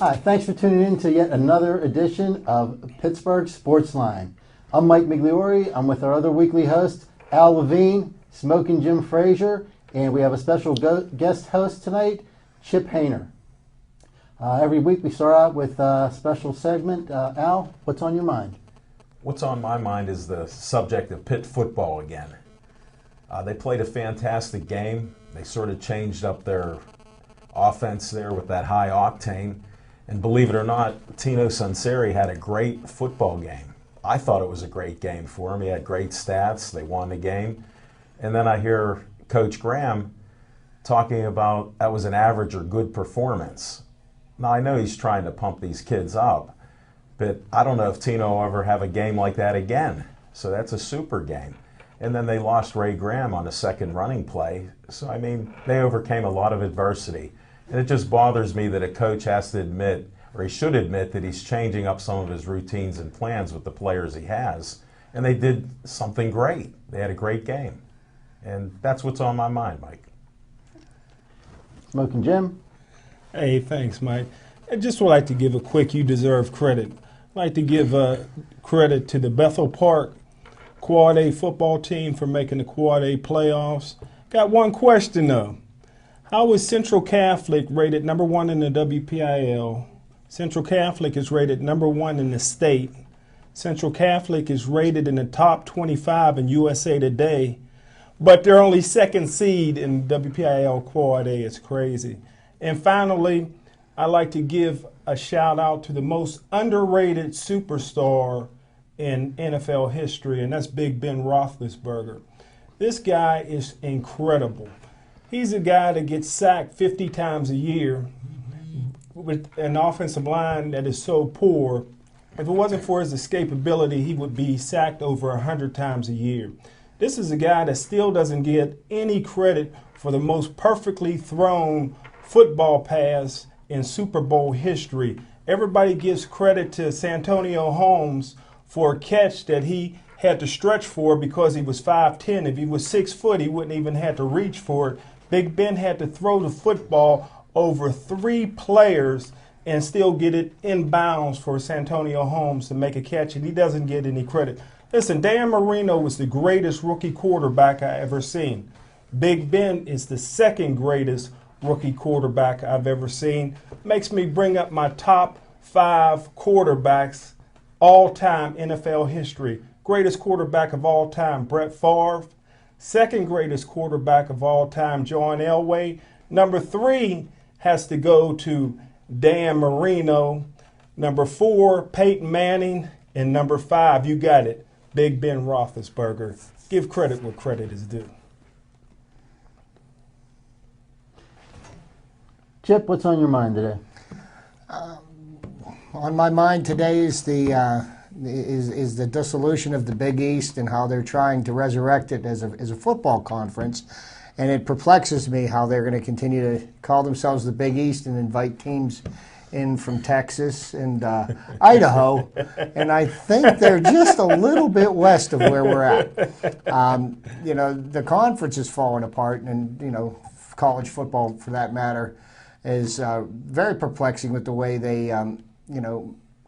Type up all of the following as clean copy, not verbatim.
Hi, thanks for tuning in to yet another edition of Pittsburgh Sportsline. I'm Mike Migliori. I'm with our other weekly host, Al Levine, Smoking Jim Frazier, and we have a special guest host tonight, Chip Haynor. Every week we start out with a special segment. Al, what's on your mind? What's on my mind is the subject of Pitt football again. They played a fantastic game. They sort of changed up their offense there with that high octane. And believe it or not, Tino Sunseri had a great football game. I thought it was a great game for him. He had great stats. They won the game. And then I hear Coach Graham talking about that was an average or good performance. Now, I know he's trying to pump these kids up, but I don't know if Tino will ever have a game like that again. So that's a super game. And then they lost Ray Graham on a second running play. So, I mean, they overcame a lot of adversity. And it just bothers me that a coach has to admit, or he should admit, that he's changing up some of his routines and plans with the players he has. And they did something great. They had a great game. And that's what's on my mind, Mike. Smoking Jim? Hey, thanks, Mike. I just would like to give a quick you deserve credit. I'd like to give credit to the Bethel Park Quad A football team for making the Quad A playoffs. Got one question, though. How was Central Catholic rated number one in the WPIL? Central Catholic is rated number one in the state. Central Catholic is rated in the top 25 in USA Today, but they're only second seed in WPIL Quad A. It's crazy. And finally, I'd like to give a shout out to the most underrated superstar in NFL history, and that's Big Ben Roethlisberger. This guy is incredible. He's a guy that gets sacked 50 times a year with an offensive line that is so poor. If it wasn't for his escapability, he would be sacked over 100 times a year. This is a guy that still doesn't get any credit for the most perfectly thrown football pass in Super Bowl history. Everybody gives credit to Santonio Holmes for a catch that he had to stretch for because he was 5'10". If he was 6 foot, he wouldn't even have to reach for it. Big Ben had to throw the football over 3 players and still get it in bounds for Santonio Holmes to make a catch, and he doesn't get any credit. Listen, Dan Marino was the greatest rookie quarterback I ever seen. Big Ben is the second greatest rookie quarterback I've ever seen. Makes me bring up my top 5 quarterbacks all-time NFL history. Greatest quarterback of all time, Brett Favre. Second greatest quarterback of all time, John Elway. Number 3 has to go to Dan Marino. Number 4, Peyton Manning. And number 5, you got it, Big Ben Roethlisberger. Give credit where credit is due. Chip, what's on your mind today? On my mind today is the dissolution of the Big East and how they're trying to resurrect it as a football conference. And it perplexes me how they're going to continue to call themselves the Big East and invite teams in from Texas and Idaho. And I think they're just a little bit west of where we're at. The conference is falling apart, and, college football, for that matter, is very perplexing with the way they,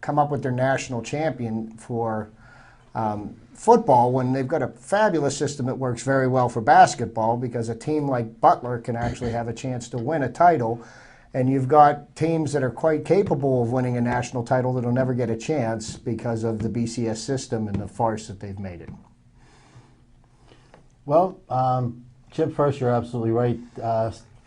come up with their national champion for football when they've got a fabulous system that works very well for basketball, because a team like Butler can actually have a chance to win a title, and you've got teams that are quite capable of winning a national title that'll never get a chance because of the BCS system and the farce that they've made it. Well, Chip, first, you're absolutely right.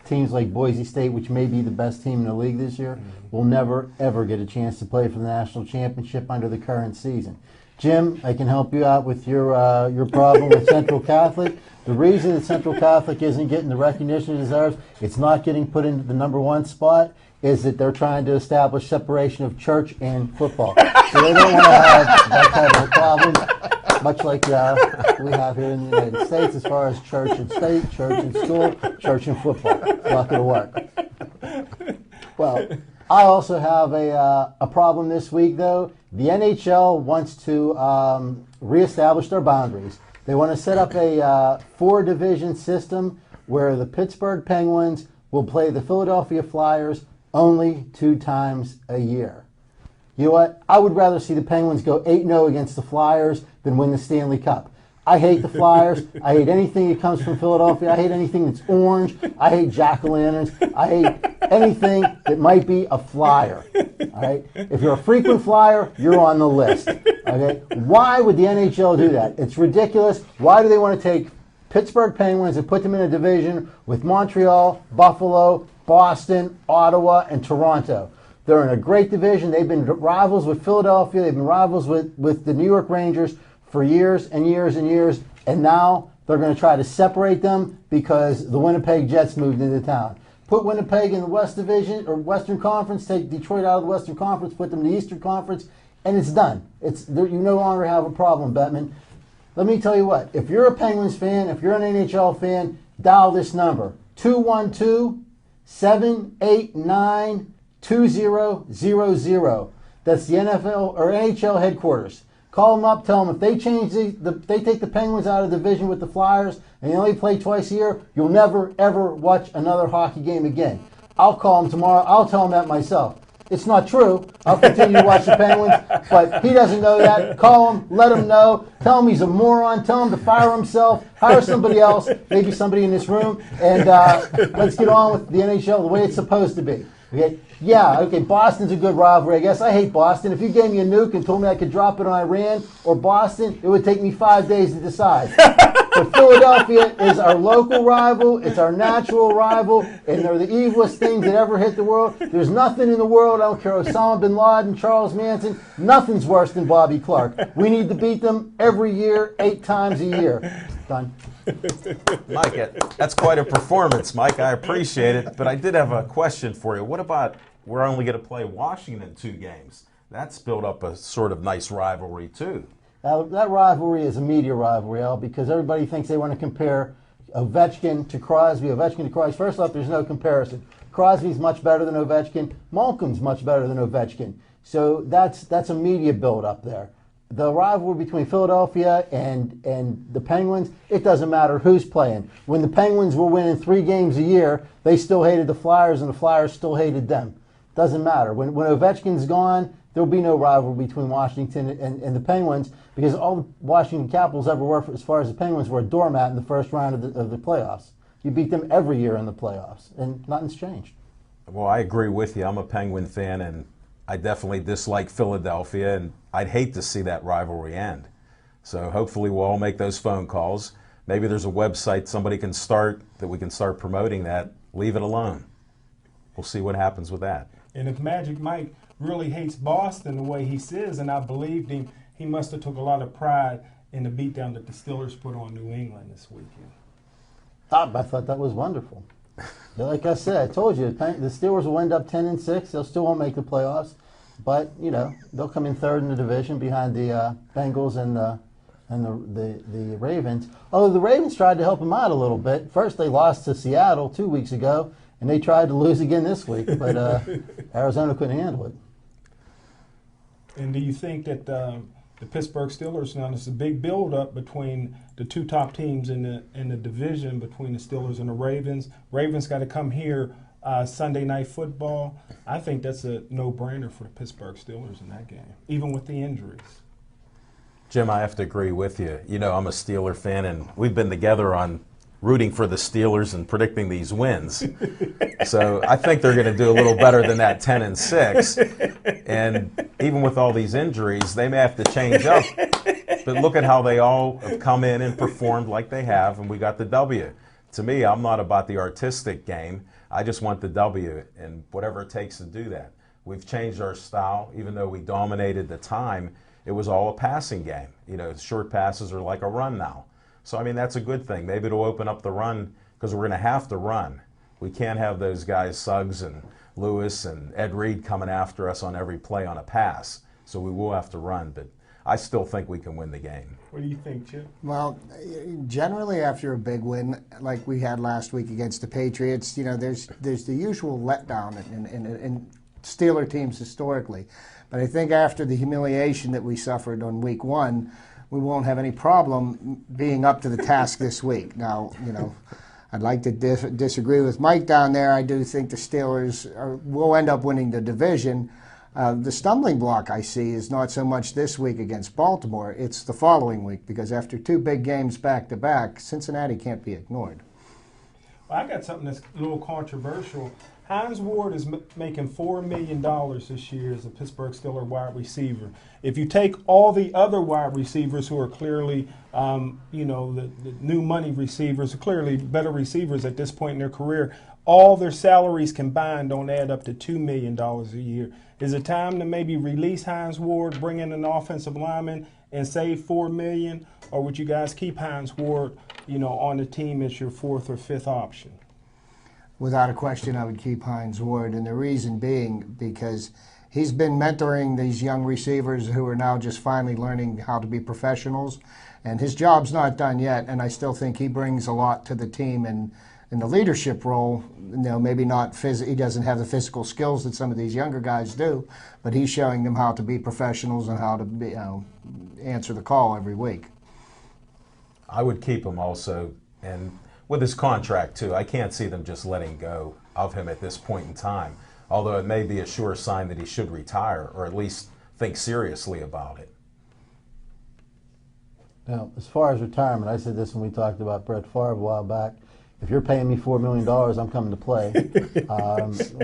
Teams like Boise State, which may be the best team in the league this year, will never, ever get a chance to play for the national championship under the current season. Jim, I can help you out with your problem with Central Catholic. The reason that Central Catholic isn't getting the recognition it deserves, it's not getting put into the number 1 spot, is that they're trying to establish separation of church and football. So they don't want to have that type of a problem, much like we have here in the United States as far as church and state, church and school, church and football. It's not going to work. Well, I also have a problem this week, though. The NHL wants to reestablish their boundaries. They want to set up a 4-division system where the Pittsburgh Penguins will play the Philadelphia Flyers only 2 times a year. You know what? I would rather see the Penguins go 8-0 against the Flyers than win the Stanley Cup. I hate the Flyers. I hate anything that comes from Philadelphia. I hate anything that's orange. I hate jack-o'-lanterns. I hate anything that might be a flyer. All right? If you're a frequent flyer, you're on the list. Okay? Why would the NHL do that? It's ridiculous. Why do they want to take Pittsburgh Penguins and put them in a division with Montreal, Buffalo, Boston, Ottawa, and Toronto? They're in a great division. They've been rivals with Philadelphia. They've been rivals with the New York Rangers for years and years and years, and now they're going to try to separate them because the Winnipeg Jets moved into town. Put Winnipeg in the West Division or Western Conference, take Detroit out of the Western Conference, put them in the Eastern Conference, and it's done. You no longer have a problem, Bettman. Let me tell you what, if you're a Penguins fan, if you're an NHL fan, dial this number, 212-789-2000. That's the NFL or NHL headquarters. Call them up, tell them if they they take the Penguins out of the division with the Flyers and they only play twice a year, you'll never, ever watch another hockey game again. I'll call him tomorrow. I'll tell him that myself. It's not true. I'll continue to watch the Penguins, but he doesn't know that. Call him, let him know. Tell him he's a moron. Tell him to fire himself, hire somebody else, maybe somebody in this room, and let's get on with the NHL the way it's supposed to be. Okay? Yeah, okay, Boston's a good rivalry, I guess. I hate Boston. If you gave me a nuke and told me I could drop it on Iran or Boston, it would take me 5 days to decide. But Philadelphia is our local rival. It's our natural rival, and they're the evilest things that ever hit the world. There's nothing in the world, I don't care, Osama bin Laden, Charles Manson, nothing's worse than Bobby Clark. We need to beat them every year, 8 times a year. Done. Mike, that's quite a performance, Mike. I appreciate it. But I did have a question for you. What about we're only going to play Washington 2 games? That's built up a sort of nice rivalry, too. That rivalry is a media rivalry, Al, because everybody thinks they want to compare Ovechkin to Crosby. First off, there's no comparison. Crosby's much better than Ovechkin. Malcolm's much better than Ovechkin. So that's a media build-up there. The rivalry between Philadelphia and the Penguins, it doesn't matter who's playing. When the Penguins were winning 3 games a year, they still hated the Flyers, and the Flyers still hated them. Doesn't matter. When Ovechkin's gone, there'll be no rivalry between Washington and the Penguins, because all the Washington Capitals ever were, as far as the Penguins, were a doormat in the first round of the playoffs. You beat them every year in the playoffs, and nothing's changed. Well, I agree with you. I'm a Penguin fan, and I definitely dislike Philadelphia, and I'd hate to see that rivalry end. So hopefully we'll all make those phone calls. Maybe there's a website somebody can start that we can start promoting that. Leave it alone. We'll see what happens with that. And if Magic Mike really hates Boston the way he says, and I believed him, he must have took a lot of pride in the beatdown that the Steelers put on New England this weekend. I thought that was wonderful. Like I said, I told you, the Steelers will end up 10-6. They'll still won't make the playoffs, but they'll come in third in the division behind the Bengals and the Ravens. Although the Ravens tried to help them out a little bit. First, they lost to Seattle 2 weeks ago, and they tried to lose again this week, but Arizona couldn't handle it. And do you think that the Pittsburgh Steelers, now there's a big build-up between the 2 top teams in the division, between the Steelers and the Ravens. Ravens got to come here Sunday Night Football. I think that's a no-brainer for the Pittsburgh Steelers in that game, even with the injuries. Jim, I have to agree with you. I'm a Steeler fan, and we've been together on rooting for the Steelers and predicting these wins. So I think they're going to do a little better than that 10-6. And even with all these injuries, they may have to change up. But look at how they all have come in and performed like they have, and we got the W. To me, I'm not about the artistic game. I just want the W, and whatever it takes to do that. We've changed our style. Even though we dominated the time, it was all a passing game. Short passes are like a run now. So, that's a good thing. Maybe it'll open up the run, because we're going to have to run. We can't have those guys, Suggs and Lewis and Ed Reed, coming after us on every play on a pass. So we will have to run, but I still think we can win the game. What do you think, Chip? Well, generally after a big win like we had last week against the Patriots, there's the usual letdown in Steeler teams historically. But I think after the humiliation that we suffered on week 1, we won't have any problem being up to the task this week. Now, I'd like to disagree with Mike down there. I do think the Steelers will end up winning the division. The stumbling block I see is not so much this week against Baltimore, it's the following week, because after 2 big games back-to-back, Cincinnati can't be ignored. Well, I got something that's a little controversial. Hines Ward is making $4 million this year as a Pittsburgh Steelers wide receiver. If you take all the other wide receivers who are clearly, the new money receivers, clearly better receivers at this point in their career, all their salaries combined don't add up to $2 million a year. Is it time to maybe release Hines Ward, bring in an offensive lineman, and save $4 million? Or would you guys keep Hines Ward, on the team as your 4th or 5th option? Without a question, I would keep Hines Ward, and the reason being because he's been mentoring these young receivers who are now just finally learning how to be professionals, and his job's not done yet, and I still think he brings a lot to the team and in the leadership role. Maybe not he doesn't have the physical skills that some of these younger guys do, but he's showing them how to be professionals and how to be, answer the call every week. I would keep him also, and with his contract, too. I can't see them just letting go of him at this point in time, although it may be a sure sign that he should retire or at least think seriously about it. Now, as far as retirement, I said this when we talked about Brett Favre a while back. If you're paying me $4 million, I'm coming to play.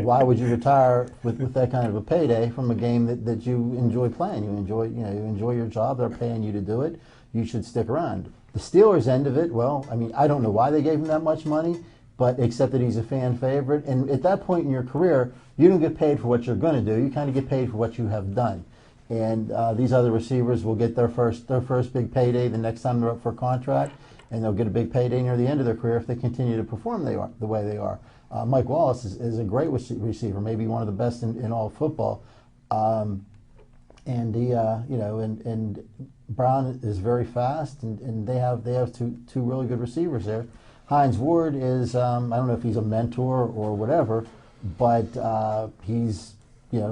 Why would you retire with that kind of a payday from a game that you enjoy playing? You enjoy your job. They're paying you to do it. You should stick around. The Steelers' end of it, well, I don't know why they gave him that much money, but except that he's a fan favorite. And at that point in your career, you don't get paid for what you're going to do. You kind of get paid for what you have done. And these other receivers will get their first big payday the next time they're up for a contract, and they'll get a big payday near the end of their career if they continue to perform the way they are. Mike Wallace is a great receiver, maybe one of the best in all of football. And Brown is very fast, and they have two really good receivers there. Hines Ward is I don't know if he's a mentor or whatever, but he's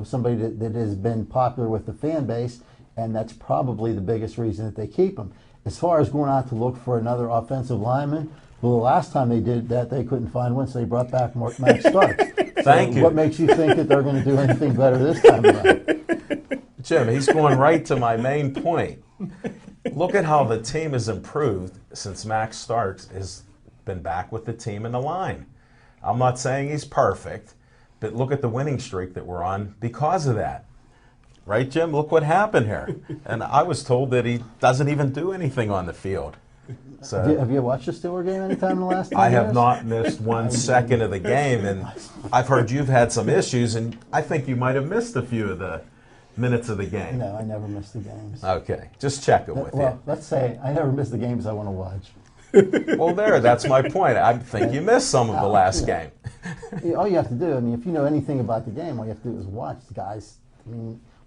somebody that has been popular with the fan base, and that's probably the biggest reason that they keep him. As far as going out to look for another offensive lineman, well, the last time they did that, they couldn't find one, so they brought back Max Starks. Thank you. What makes you think that they're going to do anything better this time around? Jim, he's going right to my main point. Look at how the team has improved since Max Starks has been back with the team in the line. I'm not saying he's perfect, but look at the winning streak that we're on because of that. Right, Jim? Look what happened here. And I was told that he doesn't even do anything on the field. So Have you watched a Steeler game anytime in the last 10 I years? have not missed 1 second of the game, and I've heard you've had some issues, and I think you might have missed a few of the minutes of the game. No, I never miss the games. Okay, just check it with Well, let's say I never miss the games I want to watch. you. Well, that's my point. I think you missed some of the last game. All you have to do, if you know anything about the game, all you have to do is watch the guys.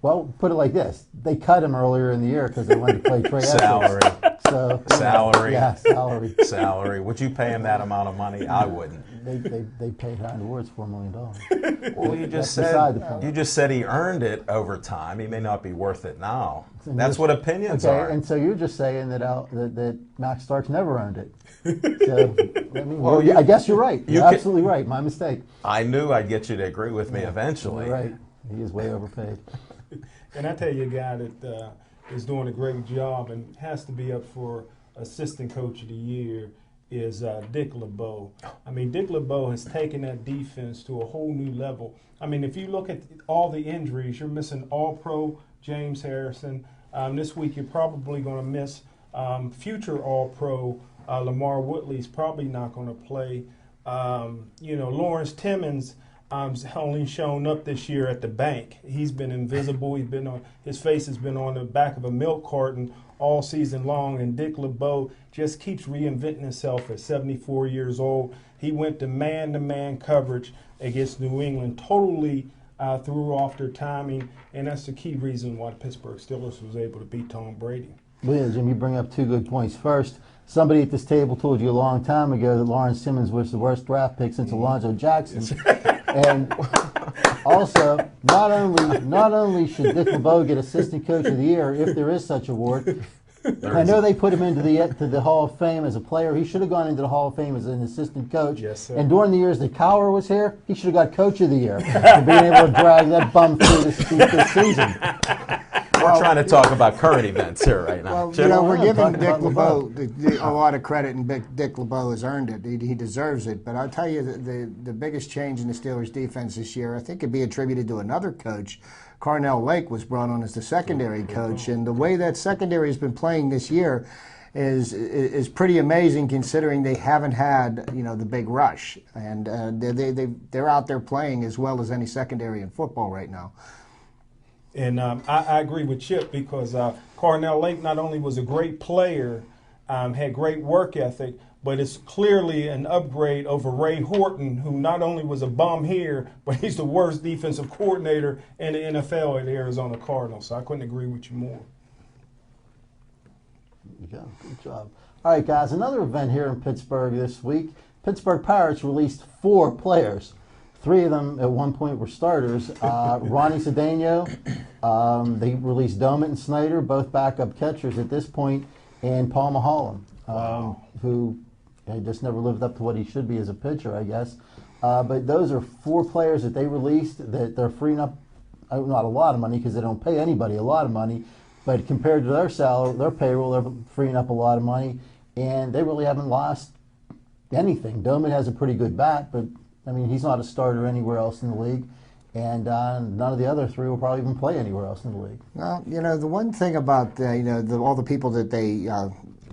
Well, put it like this. They cut him earlier in the year because they wanted to play Trey Edwards. Salary. So, Salary. Yeah, salary. Salary. Would you pay him that amount of money? I wouldn't. They paid Haynor Woods $4 million. Well, you just beside the point. said he earned it over time. He may not be worth it now. That's what opinions are. And so you're just saying that Max Starks never earned it. So, I guess you're right. You're absolutely right. My mistake. I knew I'd get you to agree with me eventually. You're right. He is way overpaid. And I tell you a guy that is doing a great job and has to be up for Assistant Coach of the Year is Dick LeBeau. Dick LeBeau has taken that defense to a whole new level. If you look at all the injuries, you're missing All-Pro James Harrison. This week you're probably going to miss future All-Pro Lamar Woodley's probably not going to play. Lawrence Timmons only shown up this year at the bank. He's been invisible. His face has been on the back of a milk carton all season long, and Dick LeBeau just keeps reinventing himself at 74 years old. He went to man-to-man coverage against New England, totally threw off their timing, and that's the key reason why the Pittsburgh Steelers was able to beat Tom Brady. Well, yeah, Jim, you bring up 2 good points. First, somebody at this table told you a long time ago that Lawrence Timmons was the worst draft pick since Alonzo Jackson. And also, not only should Dick LeBeau get Assistant Coach of the Year, if there is such a award, I know they put him into the Hall of Fame as a player. He should have gone into the Hall of Fame as an assistant coach. Yes, sir. And during the years that Cowher was here, he should have got Coach of the Year for being able to drag that bum through this season. We're trying to talk about current events here right now. Well, Chip? you know, we're giving talking Dick about LeBeau a lot of credit, and Dick LeBeau has earned it. He deserves it. But I'll tell you, the biggest change in the Steelers' defense this year, I think, could be attributed to another coach. Carnell Lake was brought on as the secondary coach, and the way that secondary has been playing this year is pretty amazing, considering they haven't had the big rush, and they're out there playing as well as any secondary in football right now. And I agree with Chip, because Carnell Lake not only was a great player, had great work ethic, but it's clearly an upgrade over Ray Horton, who not only was a bum here, but he's the worst defensive coordinator in the NFL at the Arizona Cardinals. So I couldn't agree with you more. There you go. Good job. All right, guys, another event here in Pittsburgh this week. Pittsburgh Pirates released 4 players. 3 of them at one point were starters. Ronnie Cedeno, they released Domet and Snyder, both backup catchers at this point, and Paul Maholm, who just never lived up to what he should be as a pitcher, I guess. But those are 4 players that they released that they're freeing up, not a lot of money because they don't pay anybody a lot of money, but compared to their salary, their payroll, they're freeing up a lot of money, and they really haven't lost anything. Domet has a pretty good bat, but I mean, he's not a starter anywhere else in the league, and none of the other 3 will probably even play anywhere else in the league. Well, the one thing about all the people that they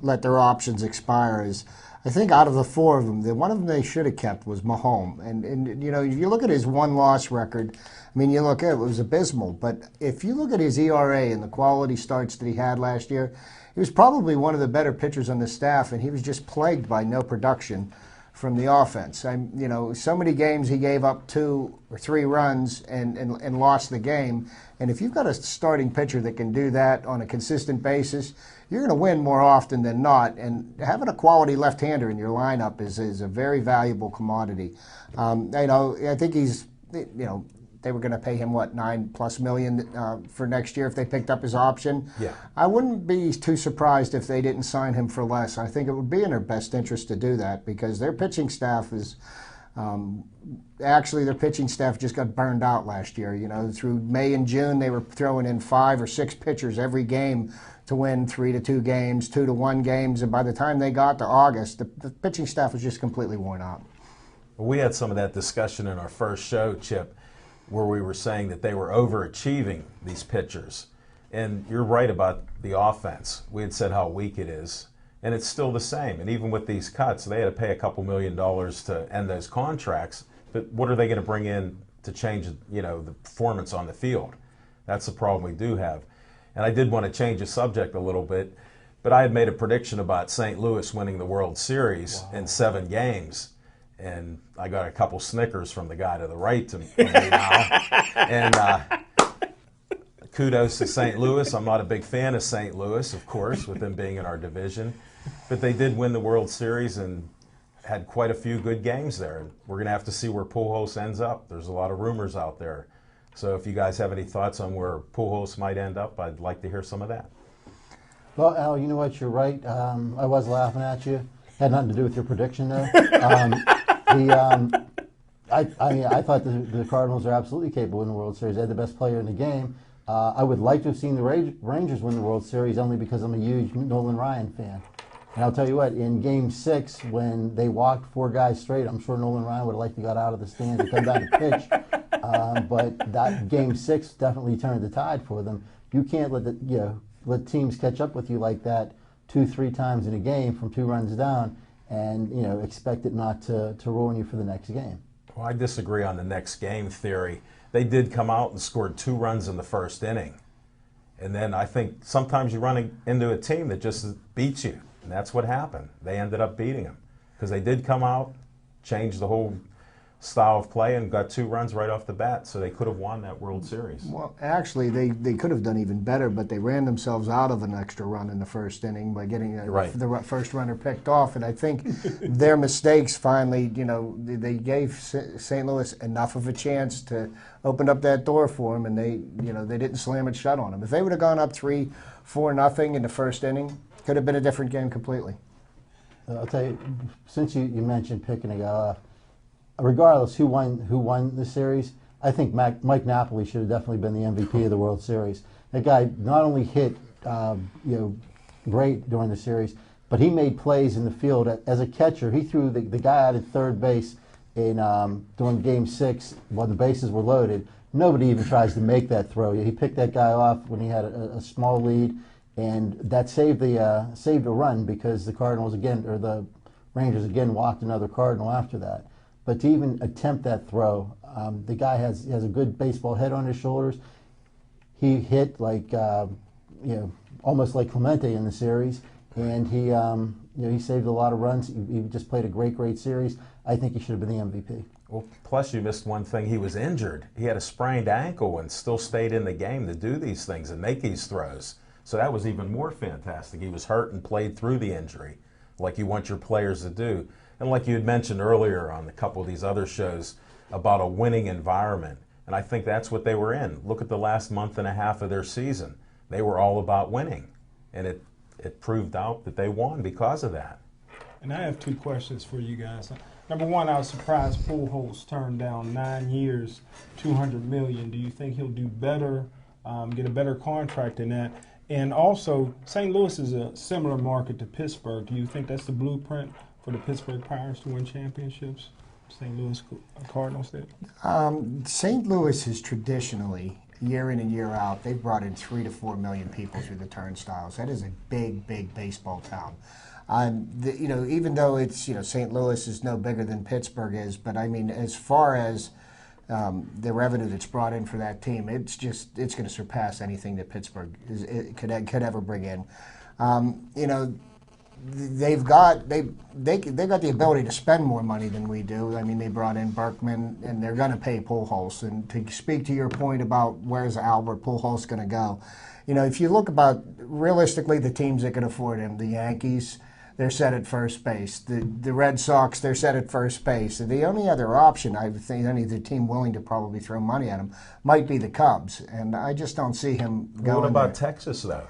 let their options expire is, I think out of the 4 of them, the one of them they should have kept was Maholm. And if you look at his 1-loss record, I mean, you look at it, it was abysmal. But if you look at his ERA and the quality starts that he had last year, he was probably one of the better pitchers on the staff, and he was just plagued by no production from the offense. So many games he gave up 2 or 3 runs and lost the game. And if you've got a starting pitcher that can do that on a consistent basis, you're going to win more often than not. And having a quality left-hander in your lineup is a very valuable commodity. I think he's, they were going to pay him, $9+ million for next year if they picked up his option. Yeah. I wouldn't be too surprised if they didn't sign him for less. I think it would be in their best interest to do that, because their pitching staff is actually their pitching staff just got burned out last year. Through May and June, they were throwing in 5 or 6 pitchers every game to win 3-2 games, 2-1 games, and by the time they got to August, the pitching staff was just completely worn out. We had some of that discussion in our first show, Chip, where we were saying that they were overachieving, these pitchers. And you're right about the offense. We had said how weak it is, and it's still the same. And even with these cuts, they had to pay a couple $1 million to end those contracts. But what are they going to bring in to change, the performance on the field? That's the problem we do have. And I did want to change the subject a little bit, but I had made a prediction about St. Louis winning the World Series in 7 games. And I got a couple Snickers from the guy to the right to me now. And kudos to St. Louis. I'm not a big fan of St. Louis, of course, with them being in our division. But they did win the World Series and had quite a few good games there. And we're going to have to see where Pujols ends up. There's a lot of rumors out there. So if you guys have any thoughts on where Pujols might end up, I'd like to hear some of that. Well, Al, you know what? You're right. I was laughing at you. Had nothing to do with your prediction, though. I thought the Cardinals are absolutely capable in the World Series. They had the best player in the game. I would like to have seen the Rangers win the World Series only because I'm a huge Nolan Ryan fan. And I'll tell you what, in Game 6, when they walked 4 guys straight, I'm sure Nolan Ryan would have liked to got out of the stands and come back and pitch. But that Game 6 definitely turned the tide for them. You can't let teams catch up with you like that 2-3 times in a game from 2 runs down and expect it not to ruin you for the next game. Well, I disagree on the next game theory. They did come out and scored 2 runs in the first inning. And then I think sometimes you run into a team that just beats you. And that's what happened. They ended up beating them because they did come out, change the whole style of play and got 2 runs right off the bat, so they could have won that World Series. Well, actually, they could have done even better, but they ran themselves out of an extra run in the first inning by getting the first runner picked off. And I think their mistakes finally, they gave St. Louis enough of a chance to open up that door for them, and they didn't slam it shut on them. If they would have gone up 3-4-0 in the first inning, could have been a different game completely. I'll tell you, since you mentioned picking a guy off, regardless who won the series, I think Mike Napoli should have definitely been the MVP of the World Series. That guy not only hit great during the series, but he made plays in the field. As a catcher, he threw the guy out at third base during Game 6 when the bases were loaded. Nobody even tries to make that throw. He picked that guy off when he had a small lead, and that saved a run because the the Rangers again walked another Cardinal after that. But to even attempt that throw, the guy has a good baseball head on his shoulders. He hit like almost like Clemente in the series, and he saved a lot of runs. He just played a great series. I think he should have been the MVP. Well, plus you missed one thing. He was injured. He had a sprained ankle and still stayed in the game to do these things and make these throws. So that was even more fantastic. He was hurt and played through the injury, like you want your players to do. And like you had mentioned earlier on a couple of these other shows about a winning environment, and I think that's what they were in. Look at the last month and a half of their season. They were all about winning, and it proved out that they won because of that. And I have 2 questions for you guys. Number one, I was surprised Pujols turned down 9 years, $200 million. Do you think he'll do better, get a better contract than that? And also, St. Louis is a similar market to Pittsburgh. Do you think that's the blueprint for the Pittsburgh Pirates to win championships? St. Louis Cardinals did. St. Louis is traditionally, year in and year out, they've brought in 3 to 4 million people through the turnstiles. That is a big baseball town. Even though it's St. Louis is no bigger than Pittsburgh is, but I mean, as far as the revenue that's brought in for that team, it's going to surpass anything that Pittsburgh could ever bring in. They've got the ability to spend more money than we do. I mean, they brought in Berkman, and they're going to pay Pujols. And to speak to your point about where's Albert Pujols going to go, if you look about realistically the teams that can afford him, the Yankees, they're set at first base. The Red Sox, they're set at first base. The only other option, I would think, any other team willing to probably throw money at him might be the Cubs. And I just don't see him going. What about Texas, though?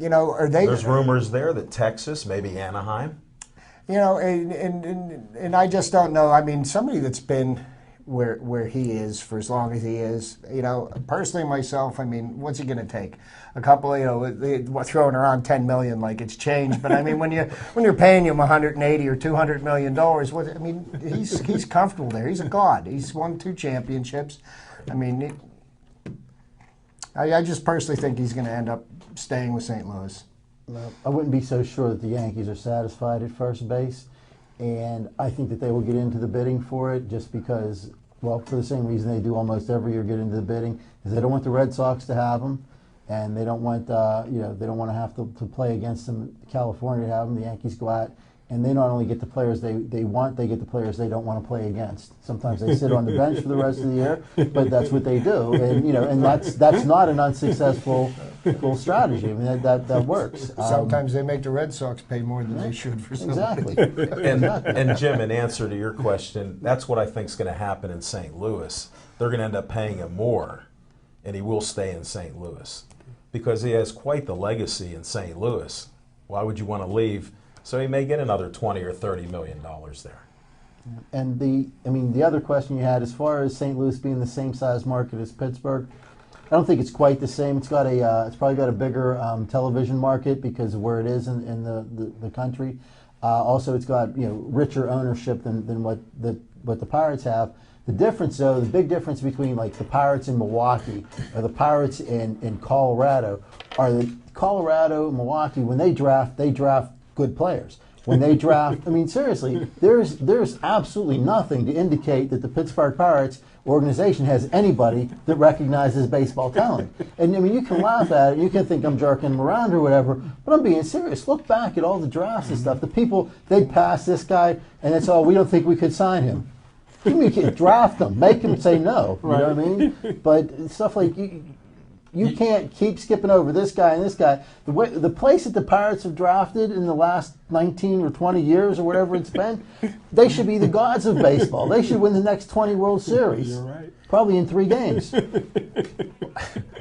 Are they? There's rumors there that Texas, maybe Anaheim. And I just don't know. I mean, somebody that's been where he is for as long as he is, personally myself, I mean, what's he going to take? A couple, throwing around $10 million like it's changed. But I mean, when you're paying him $180 or $200 million, he's comfortable there. He's a god. He's won 2 championships. I mean, I just personally think he's going to end up staying with St. Louis. I wouldn't be so sure that the Yankees are satisfied at first base, and I think that they will get into the bidding for it just because, well, for the same reason they do almost every year get into the bidding, is they don't want the Red Sox to have them, and they don't want they don't want to have to play against them. California to have them. The Yankees go out, and they not only get the players they want, they get the players they don't want to play against. Sometimes they sit on the bench for the rest of the year, but that's what they do, and that's not an unsuccessful strategy. I mean that works. Sometimes they make the Red Sox pay more than they should for somebody. Exactly. And Jim, in answer to your question, that's what I think is going to happen in St. Louis. They're going to end up paying him more, and he will stay in St. Louis because he has quite the legacy in St. Louis. Why would you want to leave? So he may get another $20 or $30 million there. And the other question you had, as far as St. Louis being the same size market as Pittsburgh, I don't think it's quite the same. It's probably got a bigger television market because of where it is in the country. Also, it's got richer ownership than what the Pirates have. The difference, though, the big difference between like the Pirates in Milwaukee or the Pirates in Colorado are that Colorado, Milwaukee, when they draft good players. When they draft, I mean, seriously, there's absolutely nothing to indicate that the Pittsburgh Pirates organization has anybody that recognizes baseball talent. And I mean, you can laugh at it, you can think I'm jerking them around or whatever, but I'm being serious. Look back at all the drafts and stuff. The people, they'd pass this guy, and it's all, we don't think we could sign him. Give me a kid, draft them, make them say no. You know what I mean? But stuff like you can't keep skipping over this guy and this guy. The place that the Pirates have drafted in the last 19 or 20 years or whatever it's been, they should be the gods of baseball. They should win the next 20 World Series. You're right. Probably in 3 games.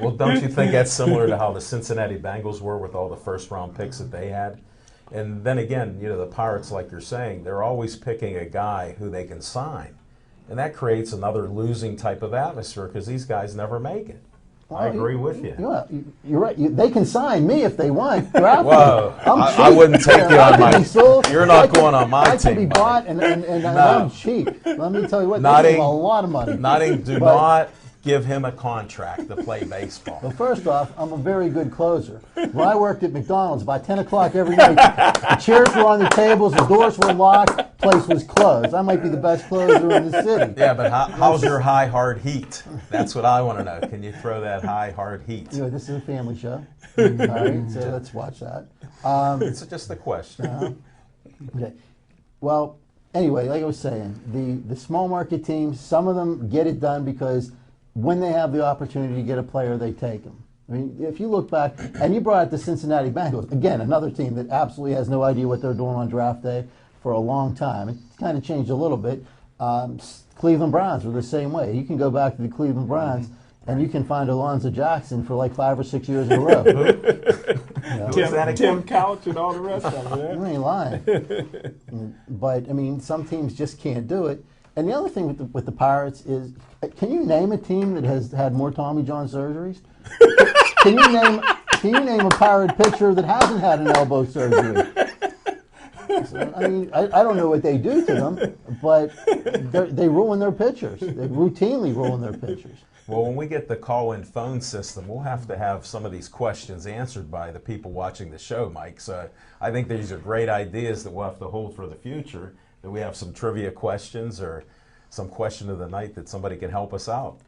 Well, don't you think that's similar to how the Cincinnati Bengals were with all the first-round picks that they had? And then again, the Pirates, like you're saying, they're always picking a guy who they can sign. And that creates another losing type of atmosphere because these guys never make it. Well, I agree with you. You're right. They can sign me if they want. Draft Whoa, I'm cheap. I wouldn't take you on my. You're not going on my team. I can be bought, and I'm cheap. Let me tell you what. They give a lot of money. Do not give him a contract to play baseball. Well, first off, I'm a very good closer. When I worked at McDonald's, about 10 o'clock every night, the chairs were on the tables, the doors were locked, place was closed. I might be the best closer in the city. Yeah, but how's your high, hard heat? That's what I want to know. Can you throw that high, hard heat? This is a family show. All right, so let's watch that. It's just a question. Okay. Well, anyway, like I was saying, the small market teams, some of them get it done because when they have the opportunity to get a player, they take them. I mean, if you look back, and you brought up the Cincinnati Bengals, again, another team that absolutely has no idea what they're doing on draft day for a long time. It's kind of changed a little bit. Cleveland Browns were the same way. You can go back to the Cleveland Browns, and you can find Alonzo Jackson for like 5 or 6 years in a row. Tim Couch and all the rest of it. You ain't lying. But, I mean, some teams just can't do it. And the other thing with the Pirates is, can you name a team that has had more Tommy John surgeries? Can you name a Pirate pitcher that hasn't had an elbow surgery? So, I mean, I don't know what they do to them, but they ruin their pitchers. They routinely ruin their pitchers. Well, when we get the call-in phone system, we'll have to have some of these questions answered by the people watching the show, Mike. So I think these are great ideas that we'll have to hold for the future. Do we have some trivia questions or some question of the night that somebody can help us out?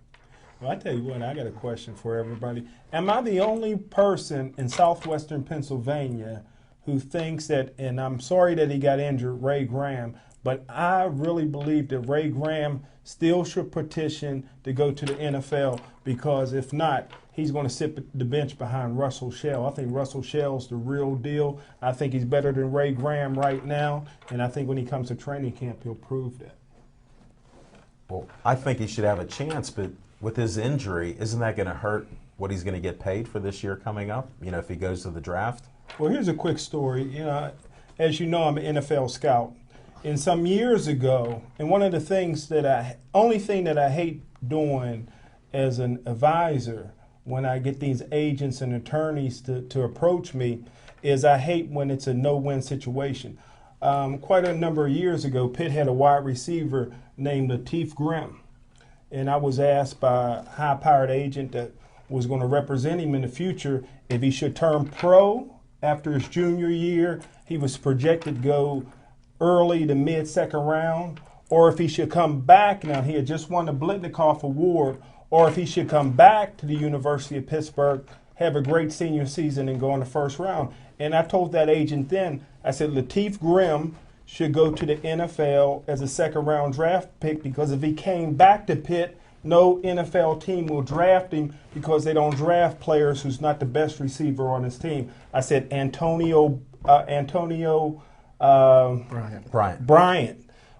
Well, I tell you what, I got a question for everybody. Am I the only person in southwestern Pennsylvania who thinks that, and I'm sorry that he got injured, Ray Graham, but I really believe that Ray Graham still should petition to go to the NFL, because if not, he's going to sit the bench behind Russell Shell. I think Russell Shell's the real deal. I think he's better than Ray Graham right now, and I think when he comes to training camp, he'll prove that. Well, I think he should have a chance, but with his injury, isn't that going to hurt what he's going to get paid for this year coming up, if he goes to the draft? Well, here's a quick story. As you know, I'm an NFL scout. And some years ago, and one of the things only thing that I hate doing as an advisor when I get these agents and attorneys to approach me is I hate when it's a no-win situation. Quite a number of years ago, Pitt had a wide receiver named Lateef Grimm. And I was asked by a high-powered agent that was going to represent him in the future if he should turn pro after his junior year. He was projected to go early to mid-second round, or if he should come back. Now, he had just won the Blitnikoff Award, or if he should come back to the University of Pittsburgh, have a great senior season, and go in the first round. And I told that agent then, I said, Lateef Grimm should go to the NFL as a second-round draft pick, because if he came back to Pitt, no NFL team will draft him because they don't draft players who's not the best receiver on his team. I said Antonio Bryant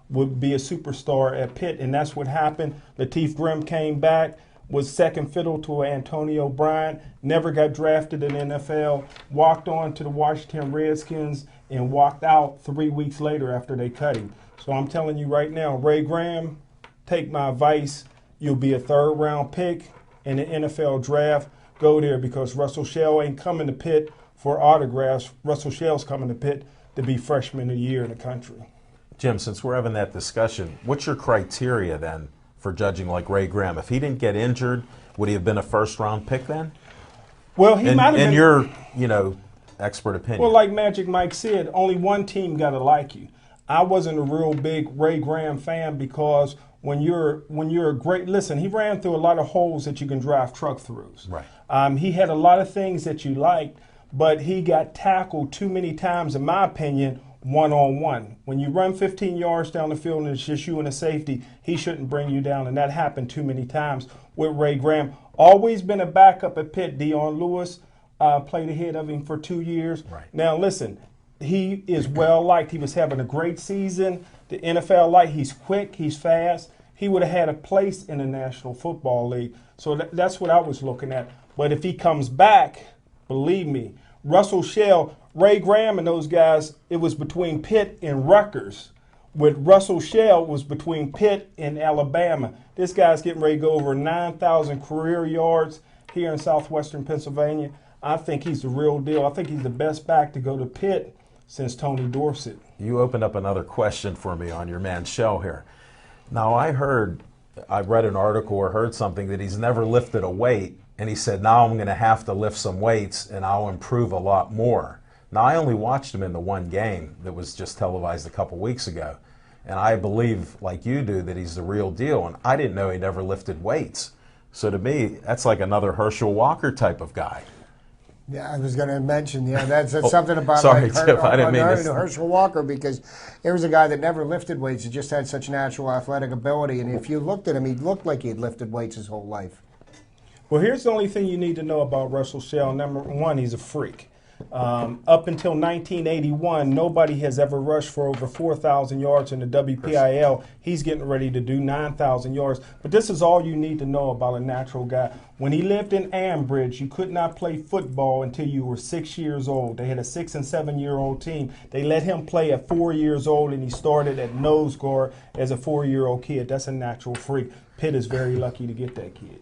would be a superstar at Pitt, and that's what happened. Lateef Grimm came back, was second fiddle to Antonio Bryant, never got drafted in the NFL, walked on to the Washington Redskins, and walked out 3 weeks later after they cut him. So I'm telling you right now, Ray Graham, take my advice. You'll be a third-round pick in the NFL draft. Go there, because Russell Shell ain't coming to Pitt for autographs. Russell Shell's coming to Pitt to be freshman of the year in the country. Jim, since we're having that discussion, what's your criteria then for judging like Ray Graham? If he didn't get injured, would he have been a first-round pick then? Well, he might have been. In your, expert opinion. Well, like Magic Mike said, only one team got to like you. I wasn't a real big Ray Graham fan, because when you're a great, listen, he ran through a lot of holes that you can drive truck throughs. Right. He had a lot of things that you liked, but he got tackled too many times, in my opinion, one-on-one. When you run 15 yards down the field and it's just you and a safety, he shouldn't bring you down, and that happened too many times with Ray Graham. Always been a backup at Pitt. Dion Lewis played ahead of him for 2 years. Right. Now, listen, he is well-liked. He was having a great season. The NFL liked. He's quick. He's fast. He would have had a place in the National Football League. So that's what I was looking at. But if he comes back, believe me, Russell Shell, Ray Graham and those guys, it was between Pitt and Rutgers. With Russell Shell, it was between Pitt and Alabama. This guy's getting ready to go over 9,000 career yards here in southwestern Pennsylvania. I think he's the real deal. I think he's the best back to go to Pitt since Tony Dorsett. You opened up another question for me on your man Shell here. Now, I read an article or heard something that he's never lifted a weight, and he said, now I'm going to have to lift some weights and I'll improve a lot more. Now, I only watched him in the one game that was just televised a couple weeks ago, and I believe, like you do, that he's the real deal, and I didn't know he never lifted weights. So to me, that's like another Herschel Walker type of guy. Yeah, I was going to mention, that's something about sorry, Chip, I didn't mean to. Herschel Walker, because there was a guy that never lifted weights. He just had such natural athletic ability, and if you looked at him, he looked like he had lifted weights his whole life. Well, here's the only thing you need to know about Russell Shell. Number one, he's a freak. Up until 1981, nobody has ever rushed for over 4,000 yards in the WPIL. He's getting ready to do 9,000 yards. But this is all you need to know about a natural guy. When he lived in Ambridge, you could not play football until you were 6 years old. They had a 6- and 7-year-old team. They let him play at 4 years old, and he started at nose guard as a 4-year-old kid. That's a natural freak. Pitt is very lucky to get that kid.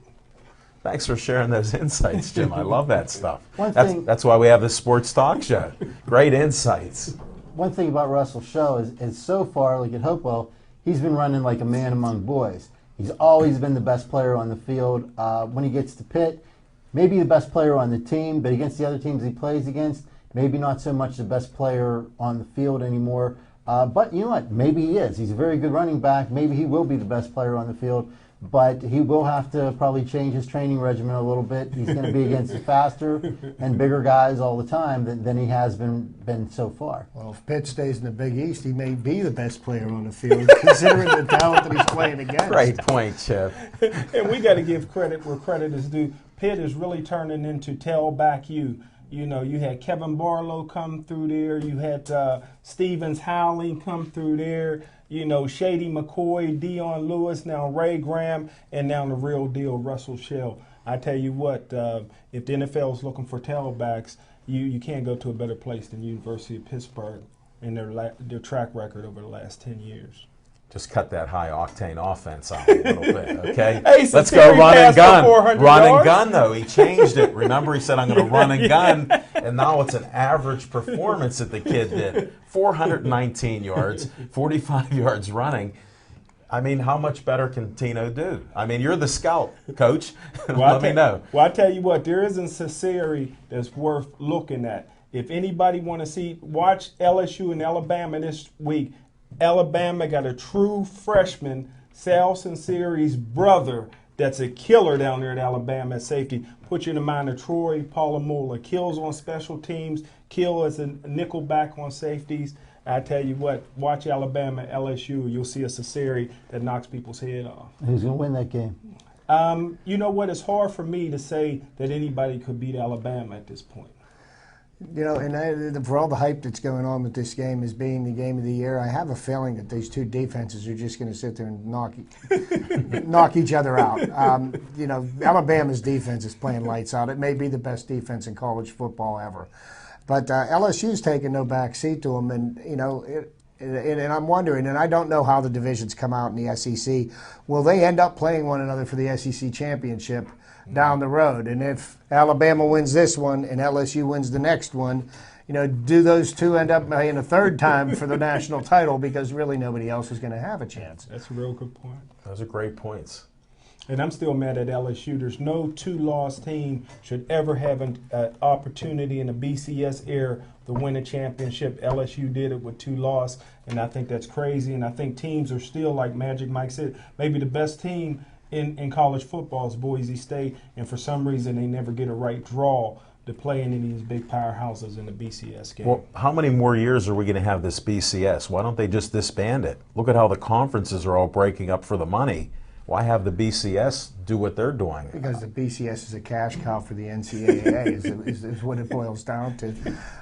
Thanks for sharing those insights, Jim. I love that stuff. That's why we have this sports talk show. Great insights. One thing about Russell Shell is so far, like at Hopewell, he's been running like a man among boys. He's always been the best player on the field. When he gets to Pitt, maybe the best player on the team, but against the other teams he plays against, maybe not so much the best player on the field anymore. But you know what? Maybe he is. He's a very good running back. Maybe he will be the best player on the field. But he will have to probably change his training regimen a little bit. He's going to be against the faster and bigger guys all the time than he has been so far. Well, if Pitt stays in the Big East, he may be the best player on the field, considering the talent that he's playing against. Great point, Chip. And we got to give credit where credit is due. Pitt is really turning into tailback U. You know, you had Kevin Barlow come through there. You had Stevens Howling come through there. You know, Shady McCoy, Dion Lewis, now Ray Graham, and now the real deal, Russell Shell. I tell you what, if the NFL is looking for tailbacks, you can't go to a better place than University of Pittsburgh and their track record over the last 10 years. Just cut that high-octane offense out a little bit, okay? Hey, let's go run and gun. Run yards. and gun, though. He changed it. Remember, he said, I'm going to run and gun, and now it's an average performance that the kid did. 419 yards, 45 yards running. I mean, how much better can Tino do? I mean, you're the scout, Coach. Let me know. Well, I tell you what, there isn't a series that's worth looking at. If anybody want to watch LSU and Alabama this week. Alabama got a true freshman, Sal Sinceri's brother, that's a killer down there at Alabama at safety. Put you in the mind of Troy Polamalu. Kills on special teams, kill as a nickel back on safeties. I tell you what, watch Alabama, LSU. You'll see a Ciceri that knocks people's head off. Who's going to win that game? You know what? It's hard for me to say that anybody could beat Alabama at this point. You know, and for all the hype that's going on with this game as being the game of the year, I have a feeling that these two defenses are just going to sit there and knock each other out. You know, Alabama's defense is playing lights out. It may be the best defense in college football ever. But LSU's taking no back seat to them, and, you know, and I'm wondering, and I don't know how the divisions come out in the SEC, will they end up playing one another for the SEC championship down the road? And if Alabama wins this one and LSU wins the next one, you know, do those two end up playing a third time for the national title, because really nobody else is going to have a chance? That's a real good point. Those are great points. And I'm still mad at LSU. There's no two-loss team should ever have an opportunity in the BCS era to win a championship. LSU did it with 2 losses, and I think that's crazy. And I think teams are still, like Magic Mike said, maybe the best team in college football is Boise State, and for some reason they never get a right draw. to play any of these big powerhouses in the BCS game. Well, how many more years are we going to have this BCS? Why don't they just disband it? Look at how the conferences are all breaking up for the money. Why have the BCS do what they're doing? Because the BCS is a cash cow for the NCAA, is what it boils down to.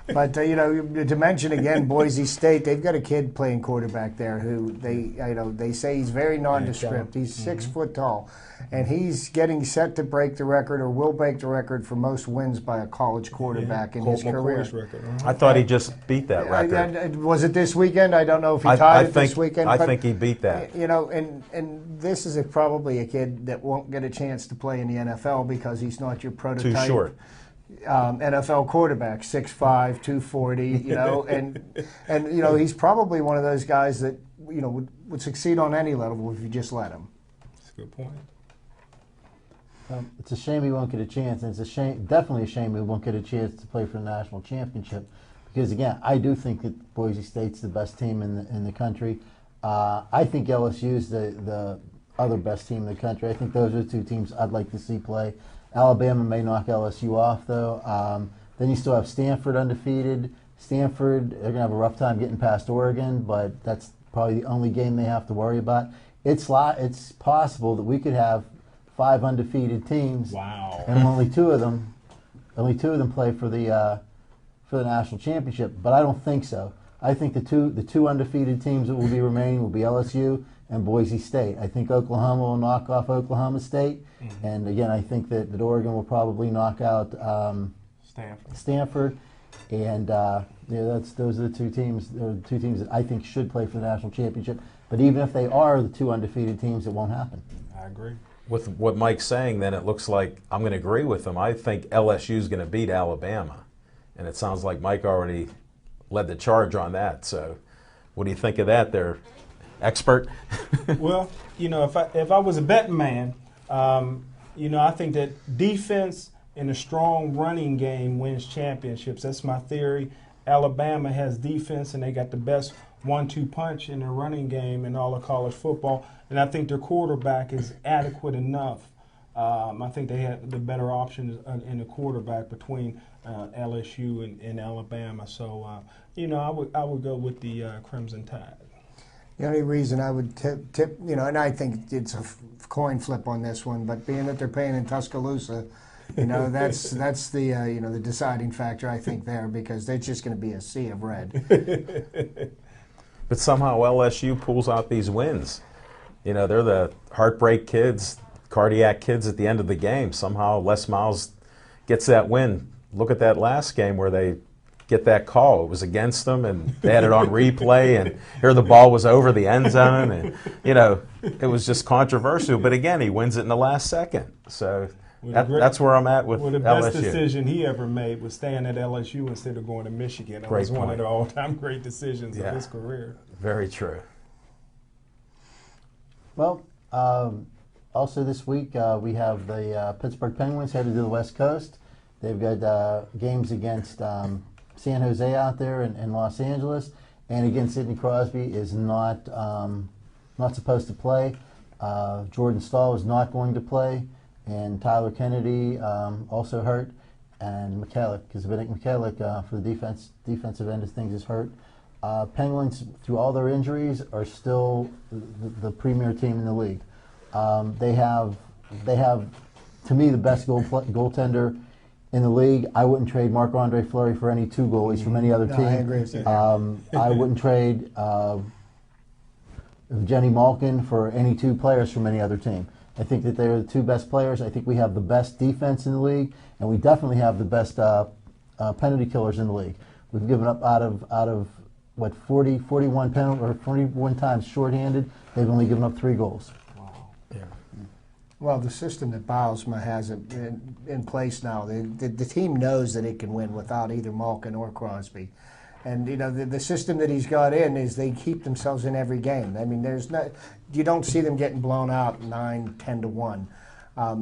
But to mention again, Boise State, they've got a kid playing quarterback there who they say he's very nondescript. He's 6 foot tall, and he's getting set to break the record, or will break the record for most wins by a college quarterback in his career. Record, I thought he just beat that record. Was it this weekend? I don't know if he tied it this weekend. I think he beat that. And this is probably a kid that won't get a chance to play in the NFL because he's not your prototype. Too short. NFL quarterback, 6'5", 240, and he's probably one of those guys that would succeed on any level if you just let him. That's a good point. It's a shame he won't get a chance, and definitely a shame he won't get a chance to play for the national championship. Because again, I do think that Boise State's the best team in the country. I think LSU's the other best team in the country. I think those are the two teams I'd like to see play. Alabama may knock LSU off, though. Then you still have Stanford undefeated. Stanford, they're going to have a rough time getting past Oregon, but that's probably the only game they have to worry about. It's possible that we could have 5 undefeated teams. Wow. And only two of them play for the national championship. But I don't think so. I think the two undefeated teams that will be remaining will be LSU and Boise State. I think Oklahoma will knock off Oklahoma State, and again, I think that Oregon will probably knock out Stanford, and those are the two teams. The two teams that I think should play for the national championship. But even if they are the 2 undefeated teams, it won't happen. I agree. With what Mike's saying, then it looks like I'm going to agree with him. I think LSU is going to beat Alabama, and it sounds like Mike already led the charge on that. So, what do you think of that, there, expert? Well, if I was a betting man, I think that defense and a strong running game wins championships. That's my theory. Alabama has defense, and they got the best 1-2 punch in their running game in all of college football, and I think their quarterback is adequate enough. I think they had the better option in the quarterback between LSU and Alabama. So, I would go with the Crimson Tide. The only reason I would tip, and I think it's a coin flip on this one, but being that they're playing in Tuscaloosa, that's the the deciding factor, I think, there, because they're just going to be a sea of red. But somehow LSU pulls out these wins. They're the heartbreak kids, cardiac kids at the end of the game. Somehow Les Miles gets that win. Look at that last game where they get that call. It was against them, and they had it on replay, and here the ball was over the end zone, and it was just controversial. But again, he wins it in the last second. So that's where I'm at with LSU. The best decision he ever made was staying at LSU instead of going to Michigan. That was one of the all-time great decisions of his career. Very true. Well, also this week we have the Pittsburgh Penguins headed to the West Coast. They've got games against San Jose out there in Los Angeles, and again, Sidney Crosby is not supposed to play. Jordan Stahl is not going to play, and Tyler Kennedy also hurt, and Kasabinik Mikhailiuk for the defensive end of things is hurt. Penguins, through all their injuries, are still the premier team in the league. They have, to me, the best goaltender in the league. I wouldn't trade Marc-Andre Fleury for any 2 goalies from any other team. I agree with you. I wouldn't trade Jenny Malkin for any 2 players from any other team. I think that they're the 2 best players. I think we have the best defense in the league, and we definitely have the best penalty killers in the league. We've given up out of 41 times shorthanded. They've only given up 3 goals. Well, the system that Bylsma has in place now, the team knows that it can win without either Malkin or Crosby. And, the system that he's got in is they keep themselves in every game. I mean, you don't see them getting blown out 9-10-1. I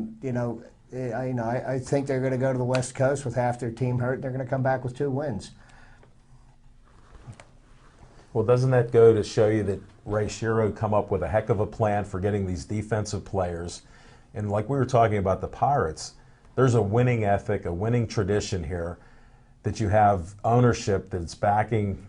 think they're going to go to the West Coast with half their team hurt, and they're going to come back with 2 wins. Well, doesn't that go to show you that Ray Shero come up with a heck of a plan for getting these defensive players? And like we were talking about the Pirates, there's a winning ethic, a winning tradition here, that you have ownership that's backing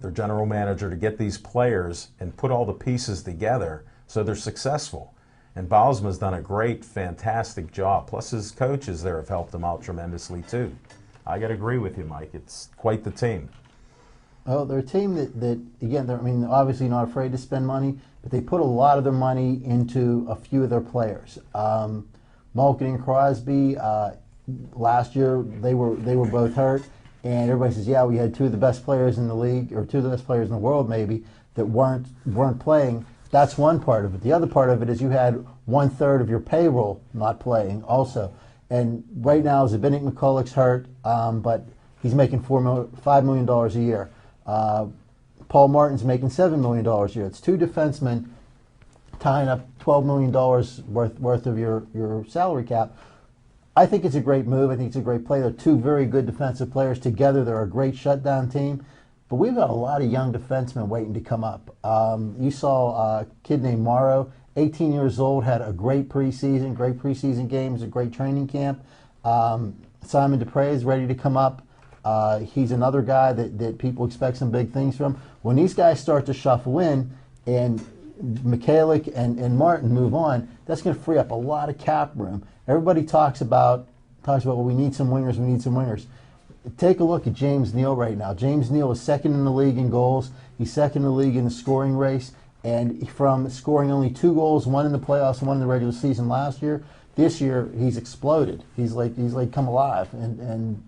their general manager to get these players and put all the pieces together so they're successful. And Bosma's done a great, fantastic job. Plus his coaches there have helped him out tremendously too. I got to agree with you, Mike. It's quite the team. Oh, they're a team that again, I mean, obviously not afraid to spend money, but they put a lot of their money into a few of their players. Malkin and Crosby, last year they were both hurt, and everybody says, yeah, we had two of the best players in the league, or two of the best players in the world maybe, that weren't playing. That's one part of it. The other part of it is you had 1/3 of your payroll not playing also. And right now, Zbigniew McCulloch's hurt, but he's making $5 million a year. Paul Martin's making $7 million a year. It's two defensemen tying up $12 million worth of your salary cap. I think it's a great move. I think it's a great play. They're two very good defensive players. Together, they're a great shutdown team. But we've got a lot of young defensemen waiting to come up. You saw a kid named Morrow, 18 years old, had a great preseason games, a great training camp. Simon Dupre is ready to come up. He's another guy that people expect some big things from. When these guys start to shuffle in and Michalik and Martin move on, that's going to free up a lot of cap room. Everybody talks about, well, we need some wingers. Take a look at James Neal right now. James Neal is second in the league in goals. He's second in the league in the scoring race. And from scoring only 2 goals, one in the playoffs and one in the regular season last year, this year he's exploded. He's like come alive, and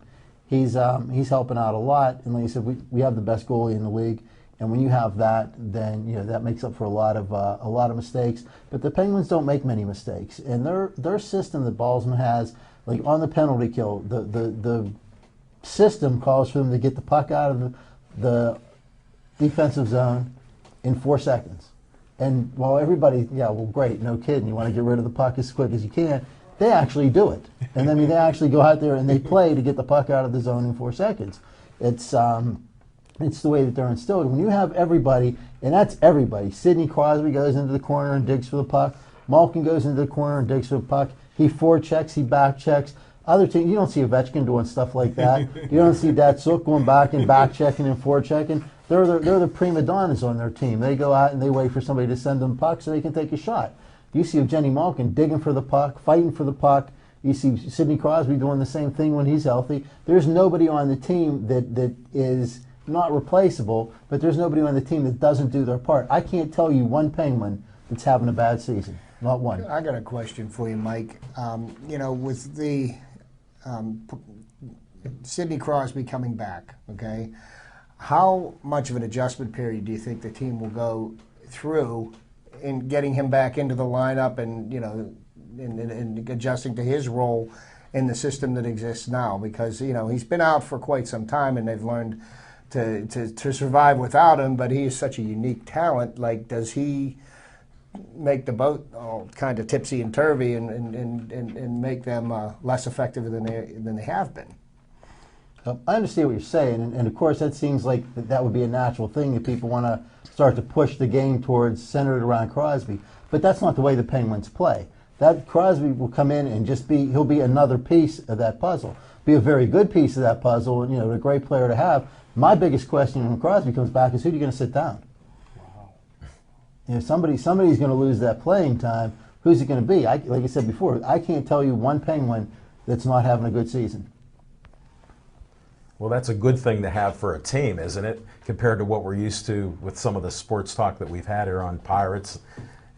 he's helping out a lot. And like I said, we have the best goalie in the league. And when you have that, then that makes up for a lot of mistakes. But the Penguins don't make many mistakes, and their system that Ballsman has, like on the penalty kill, the system calls for them to get the puck out of the defensive zone in 4 seconds. And while everybody, yeah, well, great, no kidding, you want to get rid of the puck as quick as you can, they actually do it. And I mean, they actually go out there and they play to get the puck out of the zone in 4 seconds. It's the way that they're instilled. When you have everybody, and that's everybody, Sidney Crosby goes into the corner and digs for the puck. Malkin goes into the corner and digs for the puck. He forechecks, he backchecks. Other teams, you don't see Ovechkin doing stuff like that. You don't see Datsuk going back and back-checking and forechecking. They're the prima donnas on their team. They go out and they wait for somebody to send them the puck so they can take a shot. You see Evgeny Malkin digging for the puck, fighting for the puck. You see Sidney Crosby doing the same thing when he's healthy. There's nobody on the team that is not replaceable, but there's nobody on the team that doesn't do their part. I can't tell you one Penguin that's having a bad season. Not one. I got a question for you, Mike. With the Sidney Crosby coming back, okay, how much of an adjustment period do you think the team will go through in getting him back into the lineup and, in adjusting to his role in the system that exists now? Because, he's been out for quite some time and they've learned to survive without him, but he is such a unique talent. Like, does he make the boat all kind of tipsy and turvy and make them less effective than they have been? I understand what you're saying, and of course that seems like that would be a natural thing if people want to start to push the game towards centered around Crosby. But that's not the way the Penguins play. That Crosby will come in and he'll be another piece of that puzzle. Be a very good piece of that puzzle, and a great player to have. My biggest question when Crosby comes back is, who are you going to sit down? Wow. Somebody's going to lose that playing time. Who's it going to be? Like I said before, I can't tell you one Penguin that's not having a good season. Well, that's a good thing to have for a team, isn't it? Compared to what we're used to with some of the sports talk that we've had here on Pirates